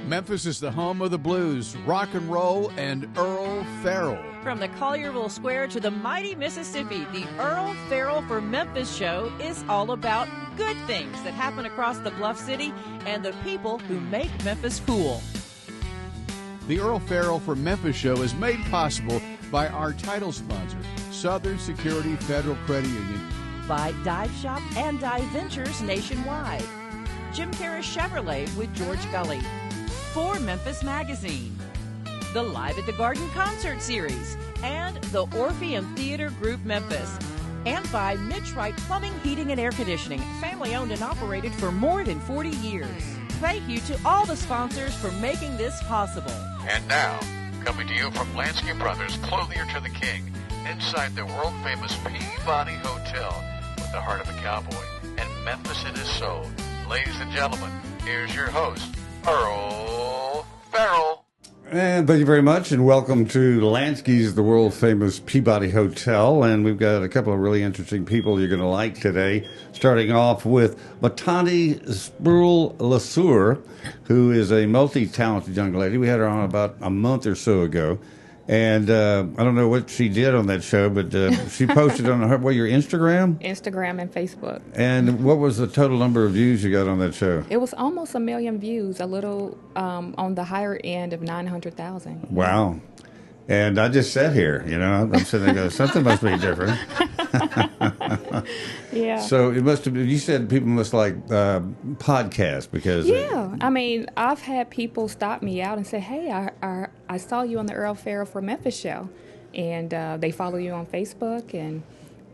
Memphis is the home of the blues, rock and roll, and Earle Farrell. From the Collierville Square to the mighty Mississippi, the Earle Farrell 4Memphis show is all about good things that happen across the Bluff City and the people who make Memphis cool. The Earle Farrell 4Memphis show is made possible by our title sponsor, Southern Security Federal Credit Union. By Dive Shop and Dive Ventures nationwide. Jim Harris Chevrolet with George Gully. 4Memphis Magazine. The Live at the Garden Concert Series. And the Orpheum Theater Group Memphis. And by Mitch Wright Plumbing, Heating, and Air Conditioning, family owned and operated for more than 40 years. Thank you to all the sponsors for making this possible. And now, coming to you from Lansky Brothers, Clothier to the King, inside the world-famous Peabody Hotel, with the heart of a cowboy and Memphis in his soul. Ladies and gentlemen, here's your host, Earle Farrell. And thank you very much, and welcome to Lansky's, the world-famous Peabody Hotel. And we've got a couple of really interesting people you're going to like today, starting off with Mitanni Spruill LeSueur, who is a multi-talented young lady. We had her on about a month or so ago. And I don't know what she did on that show, but she posted on your Instagram? Instagram and Facebook. And what was the total number of views you got on that show? It was almost 1 million views, a little on the higher end of 900,000. Wow. And I just sat here, I'm sitting there going, something must be different. Yeah. So it must have, you said people must like podcasts because... Yeah. I mean, I've had people stop me out and say, hey, I saw you on the Earle Farrell 4Memphis show. And they follow you on Facebook and...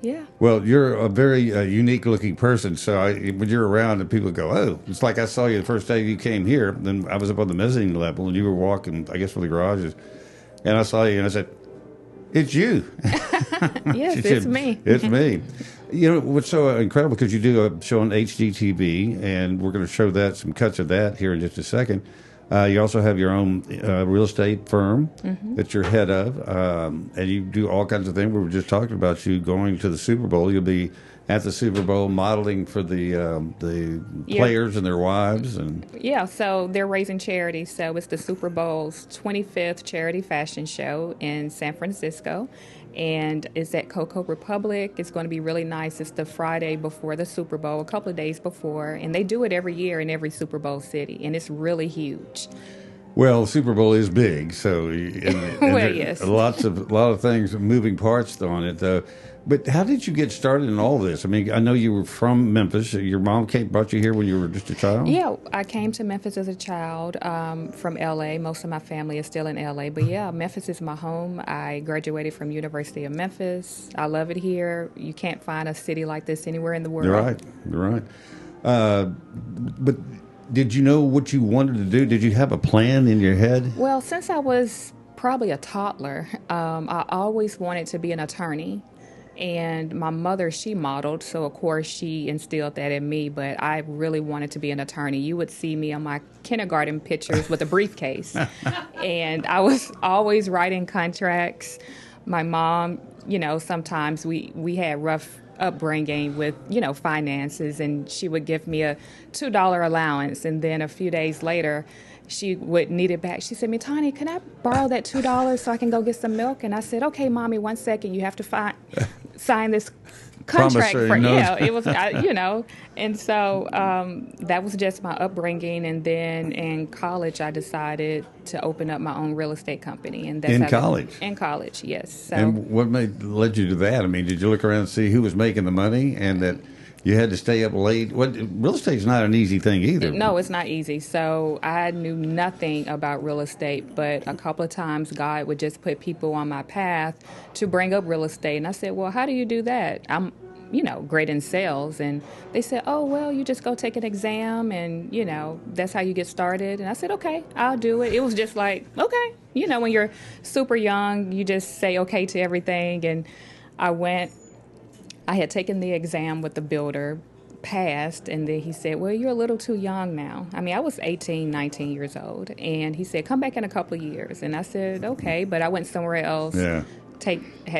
Yeah. Well, you're a very unique looking person. So when you're around and people go, oh, it's like I saw you the first day you came here. Then I was up on the mezzanine level and you were walking, I guess, from the garages. And I saw you and I said, it's you. Yes, it's me. It's me. What's so incredible, because you do a show on HGTV, and we're going to show some cuts of that here in just a second. You also have your own real estate firm that you're head of, and you do all kinds of things. We were just talking about you going to the Super Bowl. You'll be at the Super Bowl modeling for the players and their wives. Yeah, so they're raising charity. So it's the Super Bowl's 25th charity fashion show in San Francisco. And it's at Cocoa Republic. It's going to be really nice. It's the Friday before the Super Bowl, a couple of days before. And they do it every year in every Super Bowl city. And it's really huge. Well, the Super Bowl is big, so well, yes, a lot of things, moving parts on it, though. But how did you get started in all this? I mean, I know you were from Memphis. Your mom brought you here when you were just a child? Yeah, I came to Memphis as a child from L.A. Most of my family is still in L.A. But yeah, Memphis is my home. I graduated from University of Memphis. I love it here. You can't find a city like this anywhere in the world. You're right. But did you know what you wanted to do? Did you have a plan in your head? Well, since I was probably a toddler, I always wanted to be an attorney. And my mother, she modeled, so of course she instilled that in me, but I really wanted to be an attorney. You would see me on my kindergarten pictures with a briefcase. And I was always writing contracts. My mom, sometimes we had rough upbringing with, finances, and she would give me a $2 allowance, and then a few days later, she would need it back. She said, Mitanni, can I borrow that $2 so I can go get some milk? And I said, okay, Mommy, 1 second. You have to sign this contract. It was, And so that was just my upbringing. And then in college, I decided to open up my own real estate company. And that's in college? In college, yes. So, and what led you to that? I mean, did you look around and see who was making the money and that you had to stay up late? Real estate's not an easy thing either. No, it's not easy. So I knew nothing about real estate, but a couple of times God would just put people on my path to bring up real estate. And I said, well, how do you do that? I'm, great in sales. And they said, oh, well, you just go take an exam and, that's how you get started. And I said, okay, I'll do it. It was just like, okay. When you're super young, you just say okay to everything. And I had taken the exam with the builder, passed, and then he said, well, you're a little too young now. I mean, I was 18, 19 years old. And he said, come back in a couple of years. And I said, okay, but I went somewhere else, had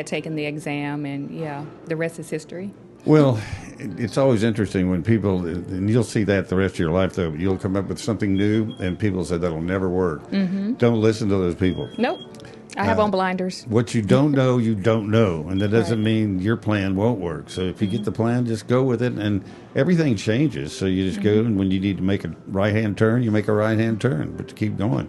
taken the exam, and the rest is history. Well, it's always interesting when people, and you'll see that the rest of your life, though, you'll come up with something new, and people say that'll never work. Mm-hmm. Don't listen to those people. Nope. I have on blinders. What you don't know, you don't know. And that doesn't mean your plan won't work. So if you get the plan, just go with it. And everything changes. So you just go, and when you need to make a right-hand turn, you make a right-hand turn. But to keep going.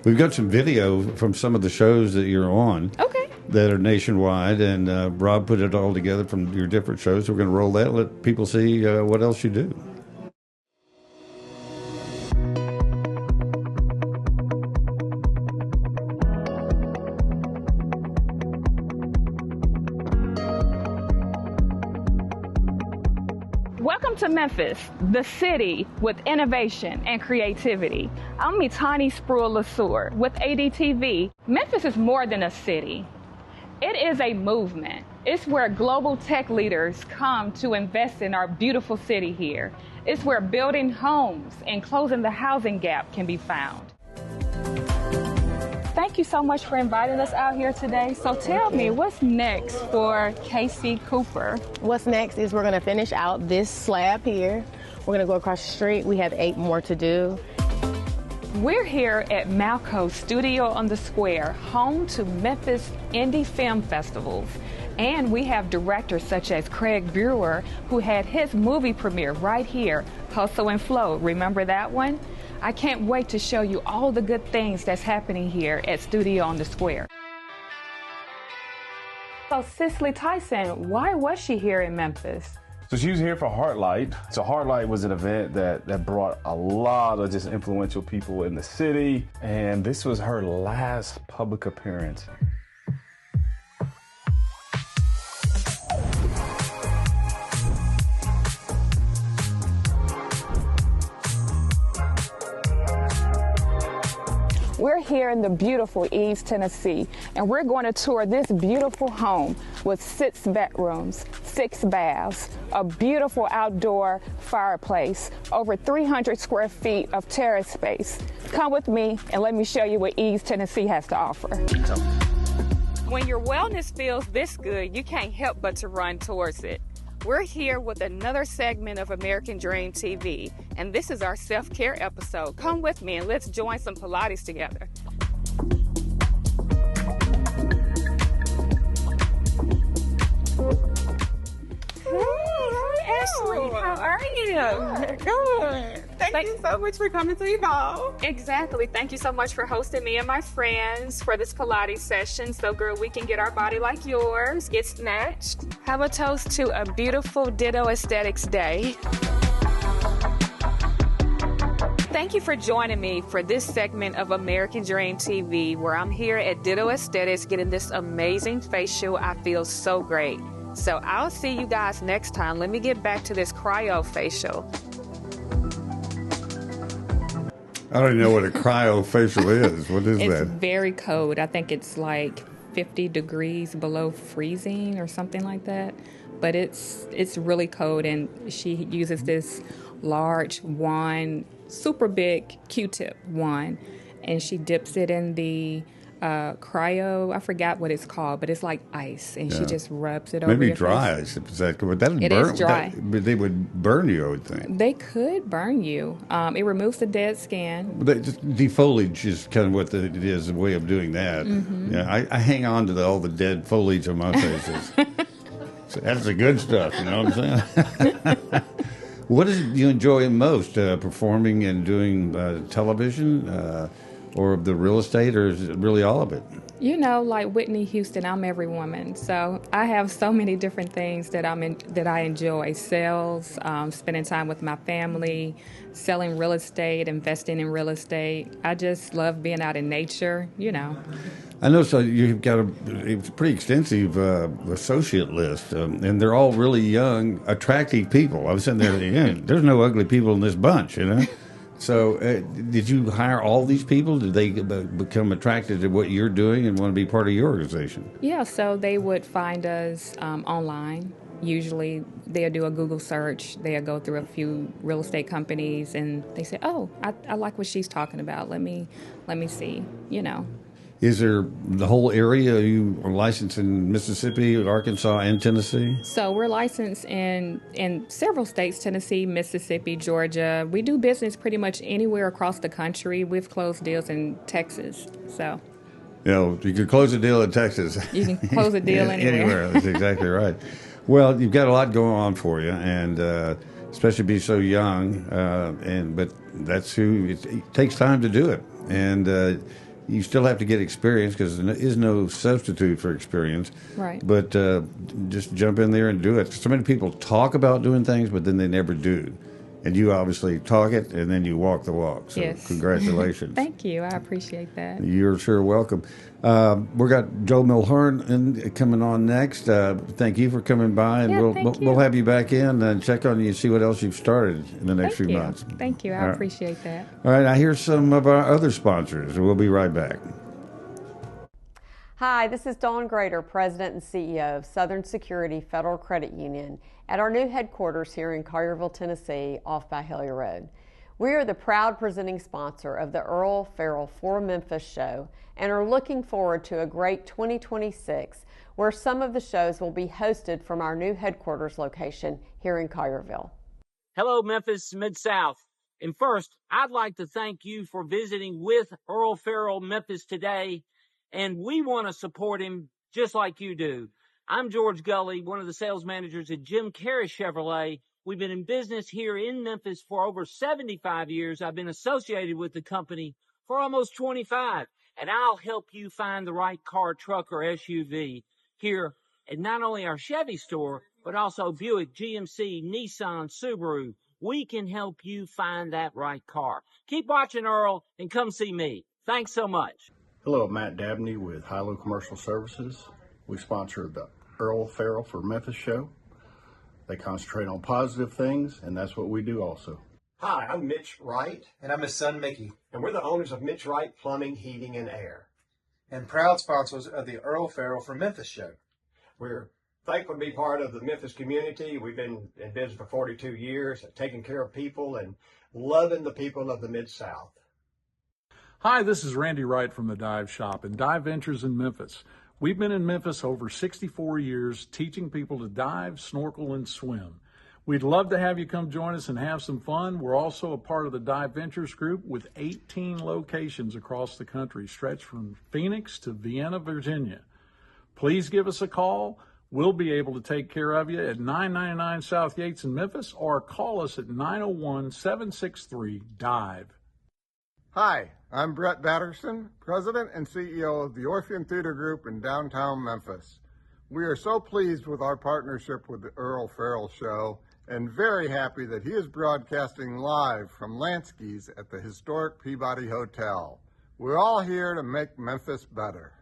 We've got some video from some of the shows that you're on. Okay. That are nationwide. And Rob put it all together from your different shows. So we're going to roll that, let people see what else you do. Welcome to Memphis, the city with innovation and creativity. I'm Mitanni Spruill LeSueur with ADTV. Memphis is more than a city. It is a movement. It's where global tech leaders come to invest in our beautiful city here. It's where building homes and closing the housing gap can be found. Thank you so much for inviting us out here today. So tell me, what's next for KC Cooper? What's next is we're going to finish out this slab here. We're going to go across the street. We have 8 more to do. We're here at Malco's Studio on the Square, home to Memphis Indie Film Festivals. And we have directors such as Craig Brewer, who had his movie premiere right here, Hustle and Flow. Remember that one? I can't wait to show you all the good things that's happening here at Studio on the Square. So Cicely Tyson, why was she here in Memphis? So she was here for Heartlight. So Heartlight was an event that brought a lot of just influential people in the city, and this was her last public appearance. We're here in the beautiful East, Tennessee, and we're going to tour this beautiful home with 6 bedrooms, 6 baths, a beautiful outdoor fireplace, over 300 square feet of terrace space. Come with me and let me show you what East, Tennessee has to offer. When your wellness feels this good, you can't help but to run towards it. We're here with another segment of American Dream TV, and this is our self-care episode. Come with me and let's join some Pilates together. Hey, Ashley, how are you? Good. Thank you so much for coming to Evolve. Exactly. Thank you so much for hosting me and my friends for this Pilates session. So, girl, we can get our body like yours, get snatched. Have a toast to a beautiful Ditto Aesthetics Day. Thank you for joining me for this segment of American Dream TV, where I'm here at Ditto Aesthetics getting this amazing facial. I feel so great. So I'll see you guys next time. Let me get back to this cryo facial. I don't even know what a cryofacial is. What is that? It's very cold. I think it's like 50 degrees below freezing or something like that. But it's really cold, and she uses this large wand, super big Q-tip wand, and she dips it in the cryo, I forgot what it's called, but it's like ice, and she just rubs it over your dry face. ice, is that, but that It is dry. But they would burn you, I would think. They could burn you. It removes the dead skin. But defoliage is kind of what it is, a way of doing that. Mm-hmm. Yeah, I hang on to all the dead foliage on my faces. So that's the good stuff, you know what I'm saying? What do you enjoy most, performing and doing television? Or the real estate, or is it really all of it? You know, like Whitney Houston, I'm every woman. So I have so many different things that I enjoy. Sales, spending time with my family, selling real estate, investing in real estate. I just love being out in nature, you know. I know, so you've got a pretty extensive associate list, and they're all really young, attractive people. I was sitting there thinking, there's no ugly people in this bunch, you know? So did you hire all these people? Did they become attracted to what you're doing and want to be part of your organization? Yeah, so they would find us online. Usually they'll do a Google search. They'll go through a few real estate companies, and they say, oh, I like what she's talking about. Let me see, you know. Is there the whole area? Are you licensed in Mississippi, Arkansas, and Tennessee? So we're licensed in several states, Tennessee, Mississippi, Georgia. We do business pretty much anywhere across the country. We've closed deals in Texas. So, You can close a deal in Texas. You can close a deal anywhere. That's exactly right. Well, you've got a lot going on for you, and especially be so young. But that's who it takes time to do it, and you still have to get experience because there is no substitute for experience. Right. But just jump in there and do it. So many people talk about doing things, but then they never do. And you obviously talk it, and then you walk the walk. So yes. Congratulations. Thank you. I appreciate that. You're sure welcome. We've got Joe Mulherin coming on next. Thank you for coming by, and we'll have you back in and check on you and see what else you've started in the next few months. Thank you. I appreciate that. All right. Now here's some of our other sponsors. We'll be right back. Hi, this is Dawn Grader, President and CEO of Southern Security Federal Credit Union at our new headquarters here in Collierville, Tennessee, off by Hellier Road. We are the proud presenting sponsor of the Earle Farrell 4Memphis show and are looking forward to a great 2026 where some of the shows will be hosted from our new headquarters location here in Collierville. Hello, Memphis, Mid-South. And first, I'd like to thank you for visiting with Earle Farrell Memphis today. And we want to support him just like you do. I'm George Gully, one of the sales managers at Jim Carey Chevrolet. We've been in business here in Memphis for over 75 years. I've been associated with the company for almost 25. And I'll help you find the right car, truck, or SUV here at not only our Chevy store, but also Buick, GMC, Nissan, Subaru. We can help you find that right car. Keep watching Earl and come see me. Thanks so much. Hello, I'm Matt Dabney with Hilo Commercial Services. We sponsor the Earle Farrell 4Memphis show. They concentrate on positive things, and that's what we do also. Hi, I'm Mitch Wright. And I'm his son, Mickey. And we're the owners of Mitch Wright Plumbing, Heating, and Air. And proud sponsors of the Earle Farrell 4Memphis show. We're thankful to be part of the Memphis community. We've been in business for 42 years, taking care of people and loving the people of the Mid-South. Hi, this is Randy Wright from the Dive Shop and Dive Ventures in Memphis. We've been in Memphis over 64 years teaching people to dive, snorkel, and swim. We'd love to have you come join us and have some fun. We're also a part of the Dive Ventures group with 18 locations across the country, stretched from Phoenix to Vienna, Virginia. Please give us a call. We'll be able to take care of you at 999 South Yates in Memphis, or call us at 901-763-DIVE. Hi, I'm Brett Batterson, President and CEO of the Orpheum Theater Group in downtown Memphis. We are so pleased with our partnership with the Earle Farrell Show and very happy that he is broadcasting live from Lansky's at the historic Peabody Hotel. We're all here to make Memphis better.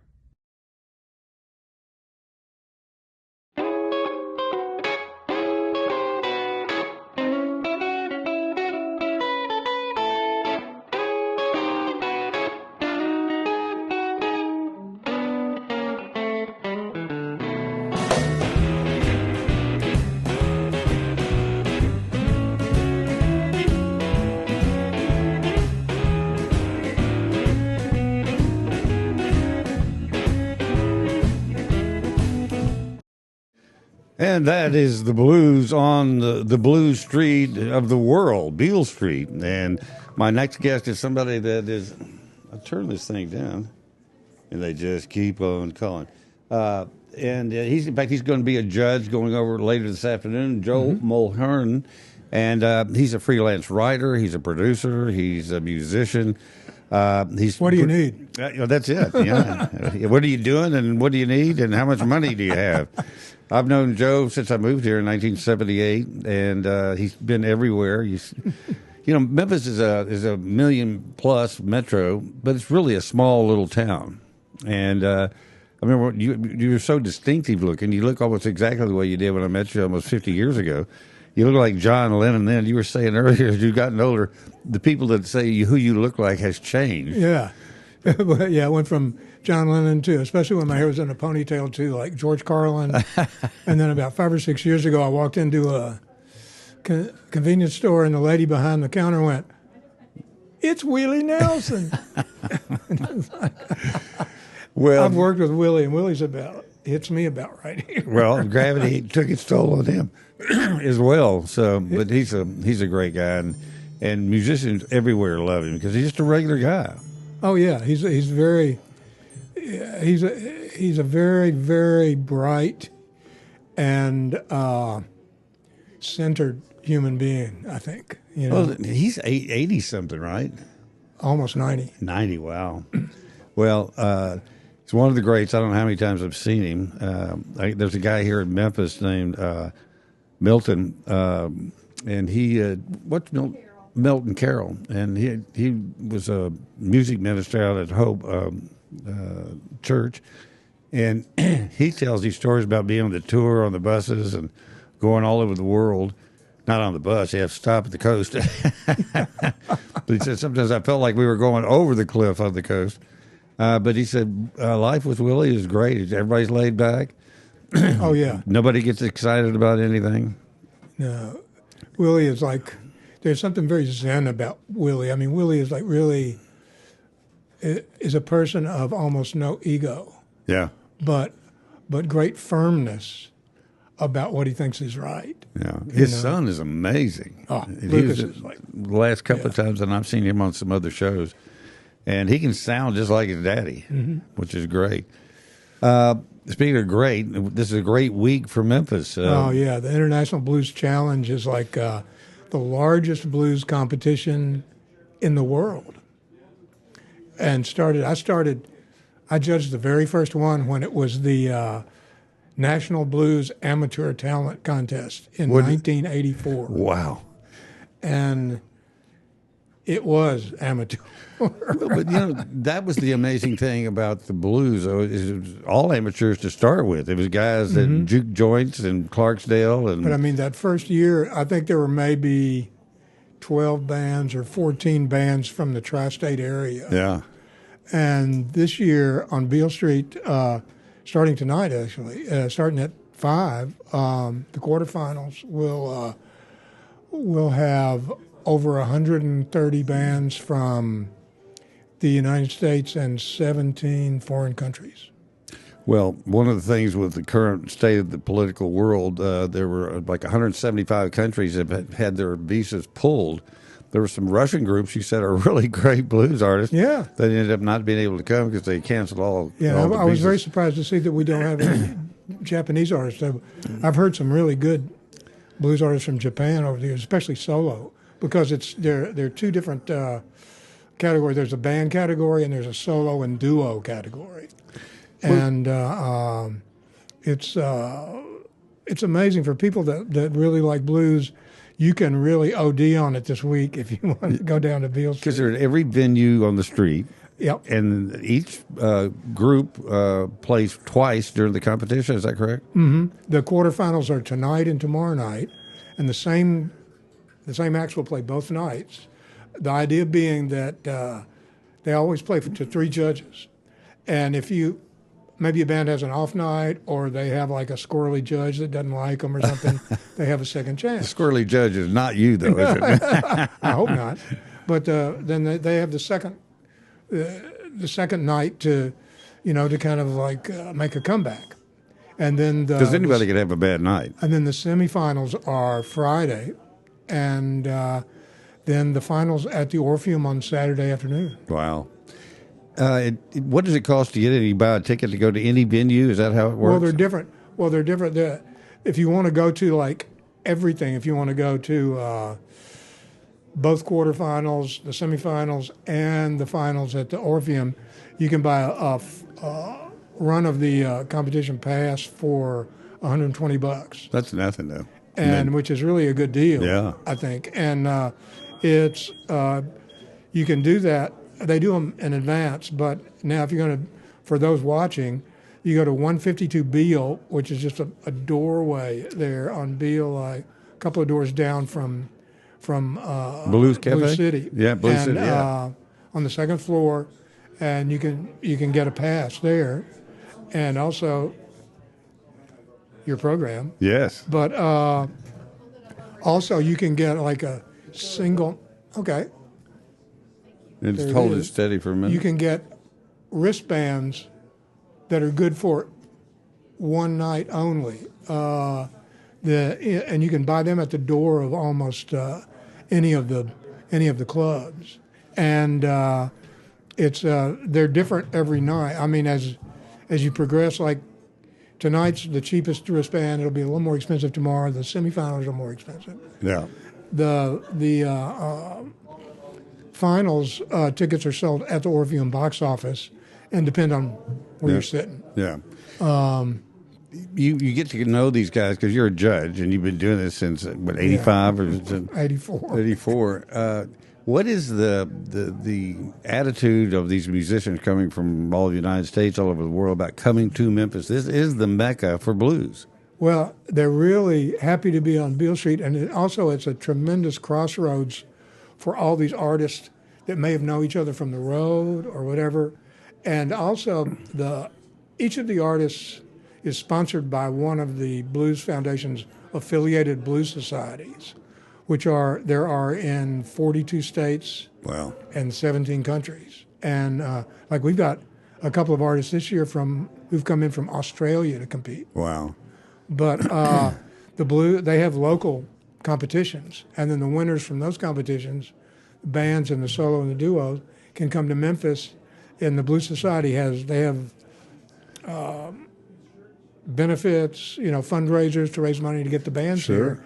And that is the blues on the blues street of the world, Beale Street. And my next guest is somebody that is, I'll turn this thing down, and they just keep on calling. And he's going to be a judge going over later this afternoon, Joe Mulherin. And he's a freelance writer, he's a producer, he's a musician. What do you need? That's it. Yeah. What are you doing, and what do you need, and how much money do you have? I've known Joe since I moved here in 1978, and he's been everywhere. Memphis is a million-plus metro, but it's really a small little town. And I remember you were so distinctive looking. You look almost exactly the way you did when I met you almost 50 years ago. You look like John Lennon then. You were saying earlier, as you've gotten older, the people that say who you look like has changed. Yeah. Yeah, I went from John Lennon to, especially when my hair was in a ponytail, to like George Carlin. And then about 5 or 6 years ago, I walked into a convenience store, and the lady behind the counter went, "It's Willie Nelson." Well, I've worked with Willie, and Willie's hits me about right here. Well, gravity took its toll on him as well. So, but he's a great guy, and musicians everywhere love him because he's just a regular guy. Oh yeah, he's a very, very bright and centered human being, I think. You know, Well, he's 80 something, right? Almost 90. 90. Wow. Well, he's one of the greats. I don't know how many times I've seen him. There's a guy here in Memphis named Milton, and he what's Milton? Milton Carroll, and he was a music minister out at Hope Church, and he tells these stories about being on the tour on the buses and going all over the world. Not on the bus; you have to stop at the coast. But he said sometimes I felt like we were going over the cliff on the coast. But he said life with Willie is great. Everybody's laid back. Oh yeah, nobody gets excited about anything. No, Willie is like. There's something very zen about Willie. I mean, Willie is like really is a person of almost no ego. Yeah. But great firmness about what he thinks is right. Yeah. His son is amazing. Oh, Lucas is like the last couple of times that I've seen him on some other shows, and he can sound just like his daddy, which is great. Speaking of great, this is a great week for Memphis. Oh yeah, the International Blues Challenge is like the largest blues competition in the world. And I judged the very first one when it was the National Blues Amateur Talent Contest in 1984. Wow. And it was amateur. But that was the amazing thing about the blues, though, is it was all amateurs to start with. It was guys at juke joints and Clarksdale. But I mean, that first year, I think there were maybe 12 bands or 14 bands from the tri-state area. Yeah. And this year on Beale Street, starting tonight actually, starting at 5, the quarterfinals will have over 130 bands from the United States and 17 foreign countries. Well, one of the things with the current state of the political world, there were like 175 countries that had their visas pulled. There were some Russian groups you said are really great blues artists. Yeah. That ended up not being able to come because they canceled all. Yeah, all the I was visas. very surprised to see that we don't have any Japanese artists. I've heard some really good blues artists from Japan over the years, especially solo, because there are two different categories. There's a band category and there's a solo and duo category. And it's amazing for people that really like blues. You can really OD on it this week if you want to go down to Beale Street. Because they're at every venue on the street. Yep. And each group plays twice during the competition. Is that correct? Mm-hmm. The quarterfinals are tonight and tomorrow night, and the same acts will play both nights. The idea being that they always play to 3 judges, and if maybe a band has an off night or they have like a squirrely judge that doesn't like them or something, they have a second chance. The squirrely judge is not you, though, is it? I hope not. But then they have the second night to kind of like make a comeback. And then because anybody could have a bad night. And then the semifinals are Friday, and then the finals at the Orpheum on Saturday afternoon. Wow. What does it cost to get it? You buy a ticket to go to any venue? Is that how it works? Well, they're different. If you want to go to like everything, if you want to go to both quarterfinals, the semifinals, and the finals at the Orpheum, you can buy a run of the competition pass for $120. That's nothing, though. And which is really a good deal, yeah, I think. And it's you can do that. They do them in advance, but now if you're going to, for those watching, you go to 152 Beale, which is just a doorway there on Beale, like a couple of doors down from Blues Cafe? Blue City. Yeah, Blue City, yeah. On the second floor, and you can get a pass there, and also your program. Yes. But also you can get like a single, okay. And just hold it steady for a minute. You can get wristbands that are good for one night only. And you can buy them at the door of almost any of the clubs, and they're different every night. I mean, as you progress, like tonight's the cheapest wristband. It'll be a little more expensive tomorrow. The semifinals are more expensive. Yeah. The finals tickets are sold at the Orpheum box office, and depend on where you're sitting. Yeah. You get to know these guys because you're a judge and you've been doing this since what 85 or 84. 84. What is the attitude of these musicians coming from all of the United States, all over the world, about coming to Memphis? This is the mecca for blues. Well, they're really happy to be on Beale Street, and it's a tremendous crossroads for all these artists that may have known each other from the road or whatever. And also, each of the artists is sponsored by one of the Blues Foundation's affiliated blues societies, there are in 42 states. Wow. And 17 countries. And like we've got a couple of artists this year who've come in from Australia to compete. Wow. But they have local competitions, and then the winners from those competitions, the bands and the solo and the duos, can come to Memphis. And the Blues Society have benefits, fundraisers to raise money to get the bands here.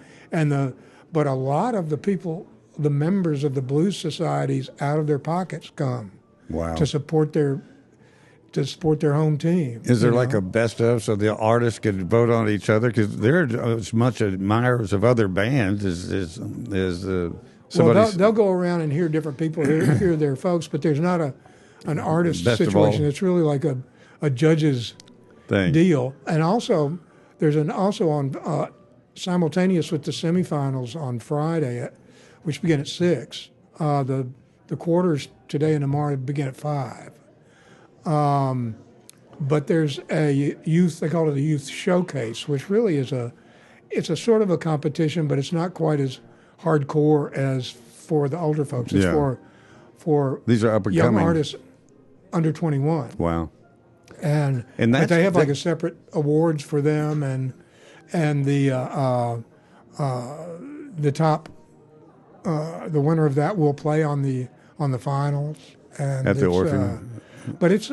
But a lot of the people, the members of the Blues Societies, out of their pockets come to support their home team. Is there like a best of, so the artists can vote on each other? Because they're as much admirers of other bands as somebody. They'll go around and hear different people, hear their folks, but there's not an artist best situation. It's really like a judge's deal. And also, there's on simultaneous with the semifinals on Friday, which begin at 6. The quarters today and tomorrow begin at 5. But there's a they call it a youth showcase, which really is it's a sort of a competition, but it's not quite as hardcore as for the older folks. It's for these are up and young coming artists under 21. Wow. But they have like a separate awards for them, and the top the winner of that will play on the finals and at the Orpheum. But it's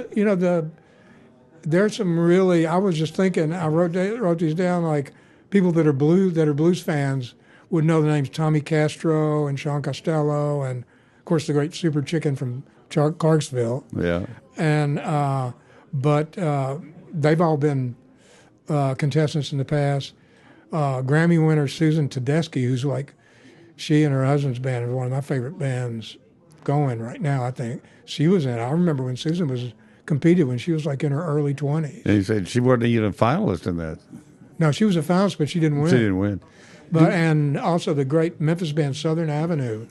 there's some really. I was just thinking. I wrote these down. Like people that are blues fans would know the names Tommy Castro and Sean Costello, and of course the great Super Chicken from Clarksville. Yeah. And but they've all been contestants in the past. Grammy winner Susan Tedeschi, who's like, she and her husband's band is one of my favorite bands going right now, I think. She was in. I remember when Susan competed when she was like in her early 20s. And you said she wasn't even a finalist in that. No, she was a finalist, but she didn't win. She didn't win. But and also the great Memphis band Southern Avenue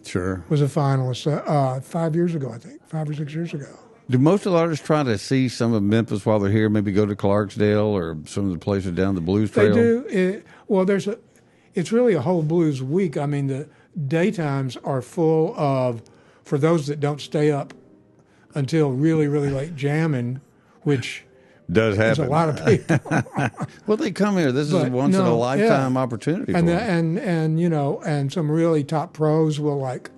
was a finalist 5 years ago, I think, 5 or 6 years ago. Do most of the artists try to see some of Memphis while they're here? Maybe go to Clarksdale or some of the places down the Blues Trail? They do. It's really a whole blues week. I mean, the daytimes are full of, for those that don't stay up until really, really late jamming, which does happen. There's a lot of people. Well, they come here. This is a once in a lifetime opportunity for them. And some really top pros will like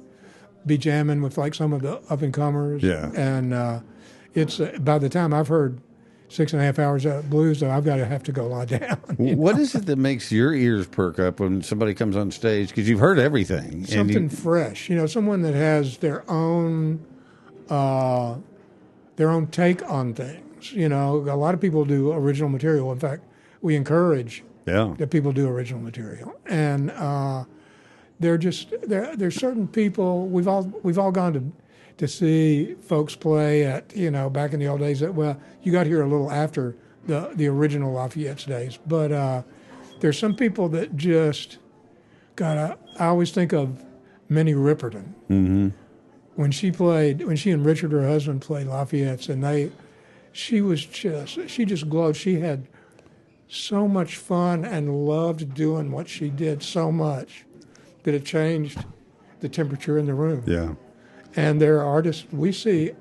be jamming with like some of the up and comers. Yeah. And it's by the time I've heard 6.5 hours of blues, though, I've got to have to go lie down. What is it that makes your ears perk up when somebody comes on stage? Because you've heard everything. Something fresh. Someone that has their own take on things. A lot of people do original material. In fact, we encourage that people do original material. And there's certain people. We've all gone to see folks play at back in the old days. You got here a little after the original Lafayette's days. But there's some people that just I always think of Minnie Riperton. Mm-hmm. When she and Richard, her husband, played Lafayette's, and she just glowed. She had so much fun and loved doing what she did so much that it changed the temperature in the room. Yeah. And there are artists we see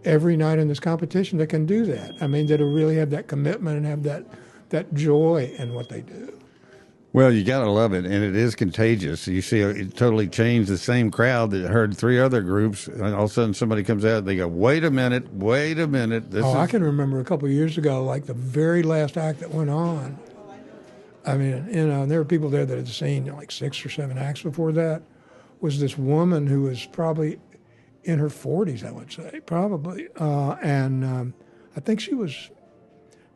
every night in this competition that can do that. I mean, that'll really have that commitment and have that joy in what they do. Well, you got to love it, and it is contagious. You see, it totally changed the same crowd that heard three other groups, and all of a sudden somebody comes out, they go, wait a minute. I can remember a couple of years ago, like the very last act that went on. I mean, there were people there that had seen like 6 or 7 acts before that. Was this woman who was probably in her 40s, I would say, probably. And I think she was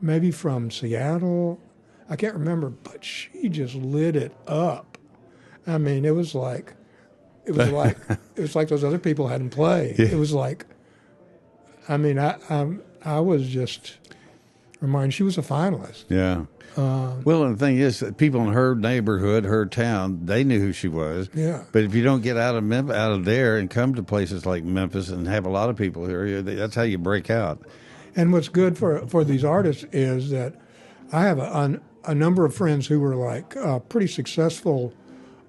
maybe from Seattle. I can't remember, but she just lit it up. I mean, it was like those other people hadn't played. Yeah. It was like, I mean, I was just reminded she was a finalist. Yeah. Well, and the thing is, people in her neighborhood, her town, they knew who she was. Yeah. But if you don't get out of there and come to places like Memphis and have a lot of people here, that's how you break out. And what's good for these artists is that I have a number of friends who were like pretty successful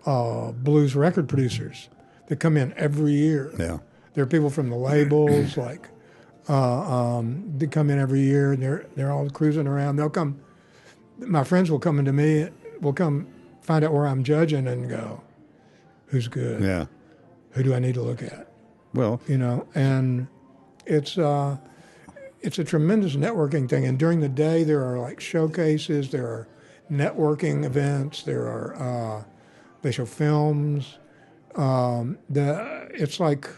blues record producers that come in every year. Yeah. There are people from the labels like they come in every year and they're all cruising around. They'll come. My friends will come into me. Will come find out where I'm judging and go, "Who's good? Yeah. Who do I need to look at?" Well, and it's a tremendous networking thing. And during the day, there are like showcases, there are networking events, there are they show films. It's like,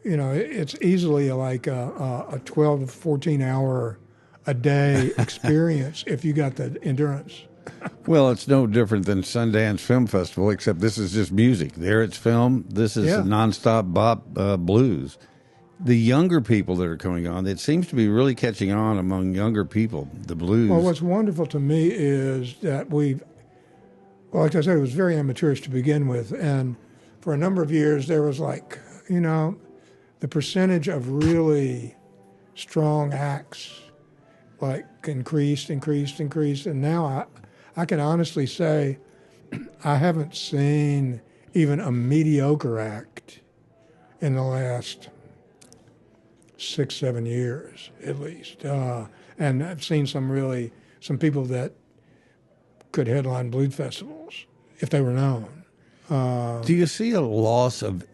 it's easily like a 12 to 14 hour a day experience if you got the endurance. Well, it's no different than Sundance Film Festival, except this is just music. There it's film. This is nonstop bop blues. The younger people that are coming on, it seems to be really catching on among younger people, the blues. Well, what's wonderful to me is that like I said, it was very amateurish to begin with. And for a number of years, there was like, the percentage of really strong acts like increased. And now I can honestly say I haven't seen even a mediocre act in the last 6-7 years at least, and I've seen some people that could headline blues festivals if they were known. Do you see a loss of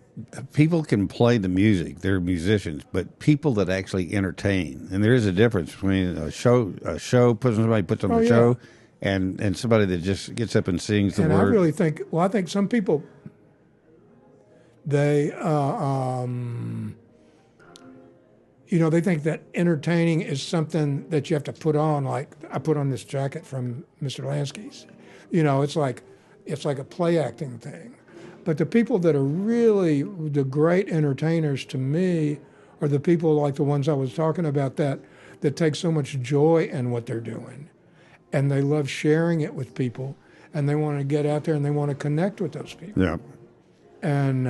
people can play the music, they're musicians, but people that actually entertain, and there is a difference between a show somebody puts on a show and somebody that just gets up and sings the words. And I really think some people they they think that entertaining is something that you have to put on. Like I put on this jacket from Mr. Lansky's. It's like a play acting thing. But the people that are really the great entertainers to me are the people like the ones I was talking about that take so much joy in what they're doing. And they love sharing it with people. And they want to get out there and they want to connect with those people. Yeah. And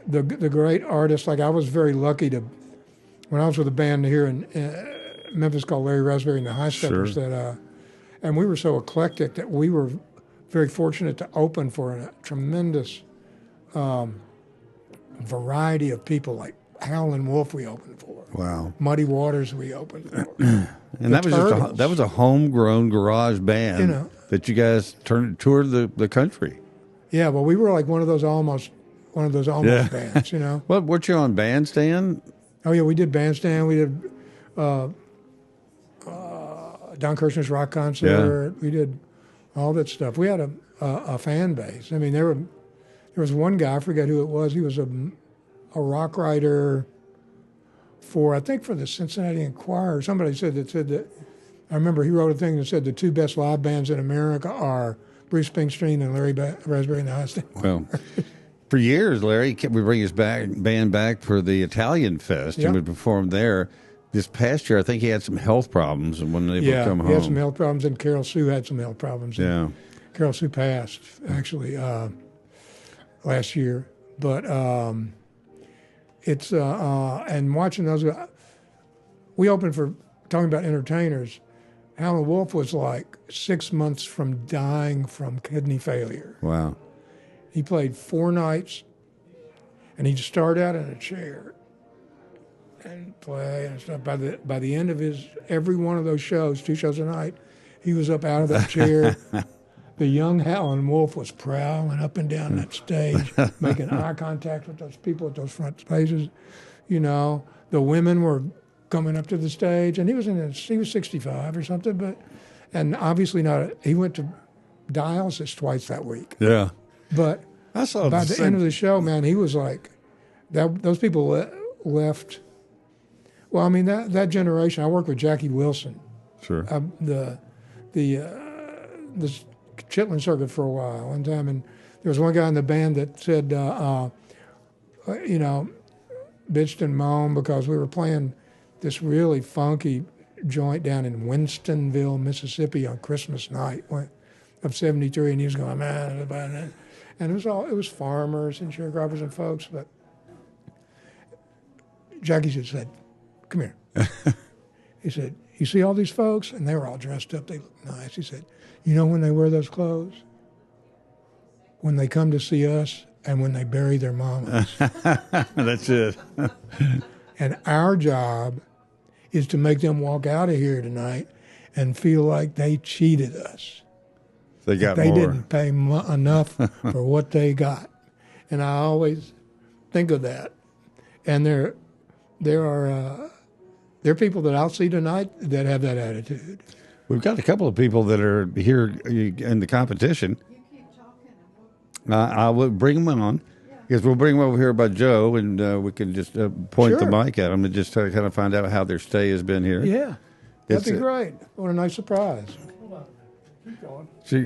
the great artists, like I was very lucky when I was with a band here in Memphis called Larry Raspberry and the Highsteppers, sure. And we were so eclectic that we were very fortunate to open for a tremendous variety of people, like Howlin' Wolf we opened for. Wow. Muddy Waters we opened for. And that was a homegrown garage band that you guys toured the country. Yeah, well, we were like one of those almost bands, Well, weren't you on Bandstand? Oh yeah, we did Bandstand. We did Don Kirshner's rock concert. Yeah. We did all that stuff. We had a fan base. I mean, there was one guy, I forget who it was. He was a rock writer for the Cincinnati Enquirer. Somebody said that. I remember he wrote a thing that said the two best live bands in America are Bruce Springsteen and Larry Raspberry and the Highsteppers. Well, for years, Larry would bring his band back for the Italian Fest and would perform there. This past year, I think he had some health problems, and when they would come home, he had some health problems, and Carol Sue had some health problems. Yeah, Carol Sue passed actually last year, but it's and watching those. We opened for talking about entertainers. Howlin' Wolf was like 6 months from dying from kidney failure. Wow. He played 4 nights, and he'd start out in a chair, and play and stuff. By the end of every one of those shows, 2 shows a night, he was up out of that chair. The young Howlin' Wolf was prowling up and down that stage, making eye contact with those people at those front spaces. You know, the women were coming up to the stage, and he was 65 or something, and obviously not. He went to dialysis twice that week. Yeah, but by the end of the show, man, he was like that. Those people left. Well, I mean that generation. I worked with Jackie Wilson. Sure. The Chitlin Circuit for a while, one time, and there was one guy in the band that said, you know, bitched and moaned because we were playing this really funky joint down in Winstonville, Mississippi on Christmas night of '73, and he was going, man, and it was farmers and sharecroppers and folks, but Jackie just said, come here. He said, you see all these folks? And they were all dressed up. They looked nice. He said, you know when they wear those clothes? When they come to see us and when they bury their mamas. That's it. And our job is to make them walk out of here tonight and feel like they cheated us. They got they more. Didn't pay enough for what they got. And I always think of that. And there are people that I'll see tonight that have that attitude. We've got a couple of people that are here in the competition. I will bring them on. Because we'll bring them over here by Joe, and we can just point the mic at them and just kind of find out how their stay has been here. Yeah, that'd be great. What a nice surprise. Hold on. Keep going. So,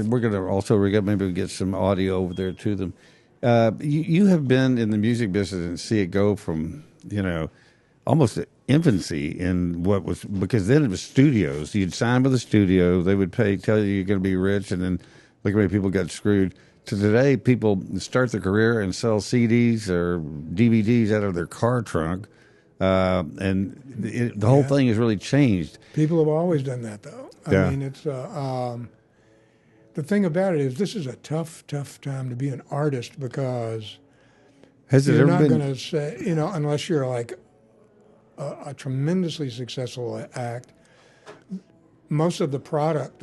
we're going to also maybe get some audio over there to them. You have been in the music business and see it go from, almost infancy in what was, because then it was studios. You'd sign with a studio, they would tell you you're going to be rich, and then look how many people got screwed. To today, people start their career and sell CDs or DVDs out of their car trunk, and the whole thing has really changed. People have always done that, though. I mean, it's the thing about it is this is a tough time to be an artist because you're not going to say, unless you're like a tremendously successful act. Most of the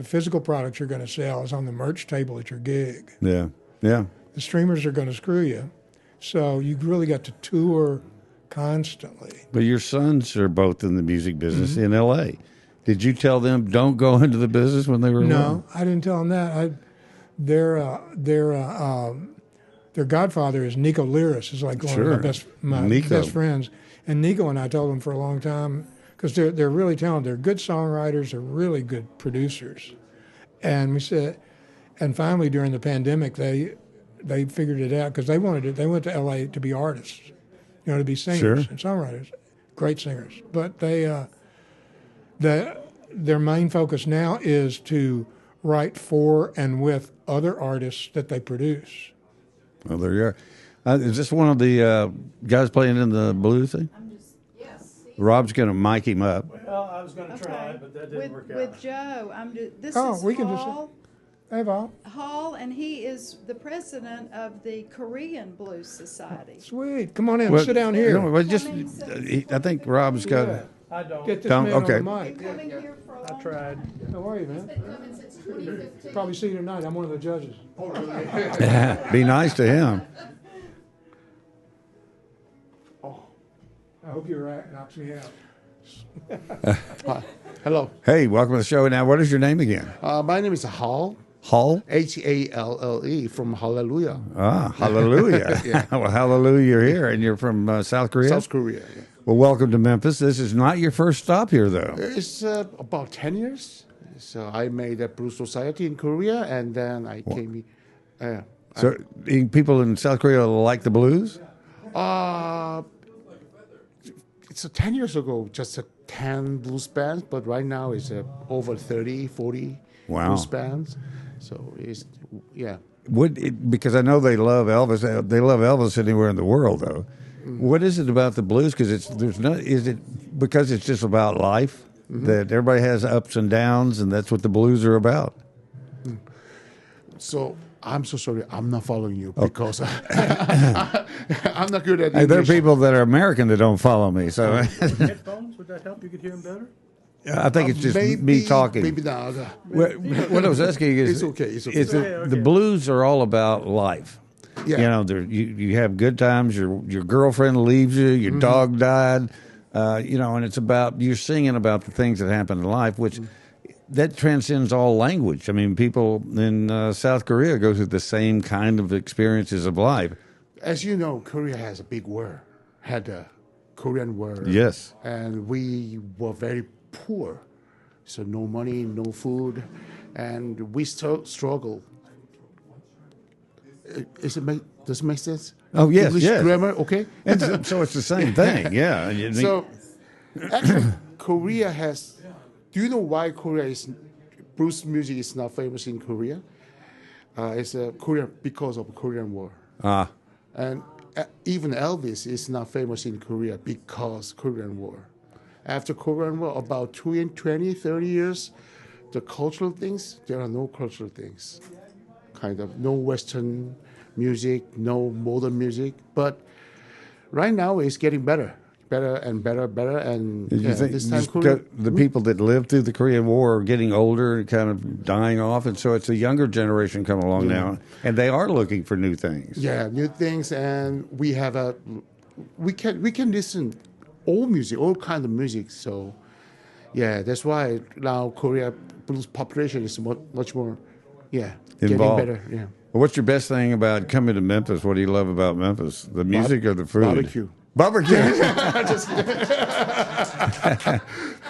physical product you're going to sell is on the merch table at your gig. Yeah, yeah. The streamers are going to screw you. So you really got to tour constantly. But your sons are both in the music business in L.A. Did you tell them don't go into the business when they were No, I didn't tell them that. Their godfather is Nico Liris, is like one of my best friends. And Nico and I told them for a long time, because they're really talented. They're good songwriters. They're really good producers. And we said, and finally during the pandemic, they figured it out because they wanted it. They went to L.A. to be artists, to be singers and songwriters, great singers. But their main focus now is to write for and with other artists that they produce. Well, there you are. Is this one of the guys playing in the blues thing? Rob's going to mic him up. Well, I was going to try, but that didn't work out. With Joe, this is Hall. Hey, Val. Hall, and he is the president of the Korean Blues Society. Sweet. Come on in. Sit down here. I think Rob's got to. I don't. Get this man on the mic. I tried. How are you, man? Probably see you tonight. I'm one of the judges. Oh, really? Be nice to him. I hope your knocks me out. Hello. Hey, welcome to the show. Now, what is your name again? My name is Hall. Hall? Halle from Hallelujah. Ah, Hallelujah. Yeah. Well, hallelujah, you're here, and you're from South Korea? South Korea, yeah. Well, welcome to Memphis. This is not your first stop here, though. It's about 10 years. So I made a blues society in Korea, and then I came here. So people in South Korea like the blues? So 10 years ago, just 10 blues bands, but right now it's over 30, 40 blues bands. So it's, because I know they love Elvis. They love Elvis anywhere in the world, though. What is it about the blues? Because is it because it's just about life that everybody has ups and downs, and that's what the blues are about? So I'm so sorry, I'm not following you because I'm not good at English. There are people that are American that don't follow me. So Headphones, would that help? You could hear them better? I think it's just me talking. Maybe not. What I was asking is, it's okay. It's okay. The blues are all about life. Yeah. You know, you have good times. Your girlfriend leaves you. Your dog died. You know, and it's about you're singing about the things that happen in life, which that transcends all language. I mean, people in South Korea go through the same kind of experiences of life. As you know, Korea has a big war. Had a Korean War. Yes. And we were very poor, so no money, no food, and we struggle. Does it make sense? Oh yes, English yes. grammar, okay. And so it's the same thing, yeah. So actually, Korea has. Do you know why blues music is not famous in Korea? It's Korea because of Korean War. And even Elvis is not famous in Korea because Korean War. After Korean War, about 20, 30 years, the cultural things, there are no cultural things. Kind of no Western music, no modern music. But right now it's getting better and better. And you think this time Korea, the people that lived through the Korean War are getting older and kind of dying off, and so it's a younger generation coming along now, and they are looking for new things. Yeah, new things, and we can listen old music, all kind of music. So, yeah, that's why now Korea blues population is much more, involved. Getting better. Yeah. Well, what's your best thing about coming to Memphis? What do you love about Memphis? The music or the food? Barbecue. Just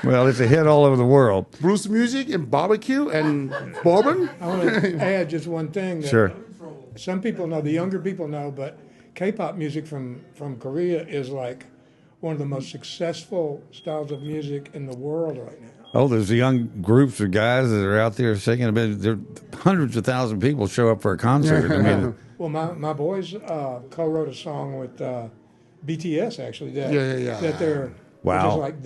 well, it's a hit all over the world. Blues music and barbecue and bourbon. I want to add just one thing. That Sure. Some people know, the younger people know, but K-pop music from Korea is like one of the most successful styles of music in the world right now. Oh, there's young groups of guys that are out there singing. There hundreds of thousands of people show up for a concert. I mean, well, my boys co-wrote a song with BTS actually. That they're just like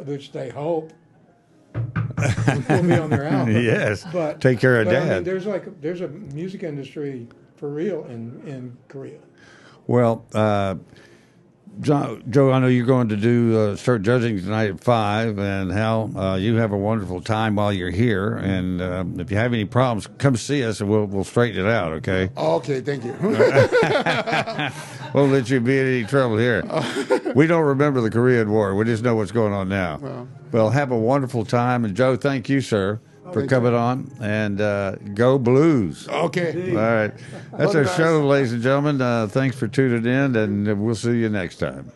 which they hope will be on their album. Yes, but Take Care of Dad. I mean, there's a music industry for real in Korea. Well, Joe, I know you're going to start judging tonight at 5, and Hal, you have a wonderful time while you're here. And if you have any problems, come see us, and we'll straighten it out. Okay? Okay, thank you. Won't let you be in any trouble here. We don't remember the Korean War. We just know what's going on now. Well, have a wonderful time, and Joe, thank you, sir, for coming on, and go Blues. Okay. All right. That's our show, ladies and gentlemen. Thanks for tuning in, and we'll see you next time.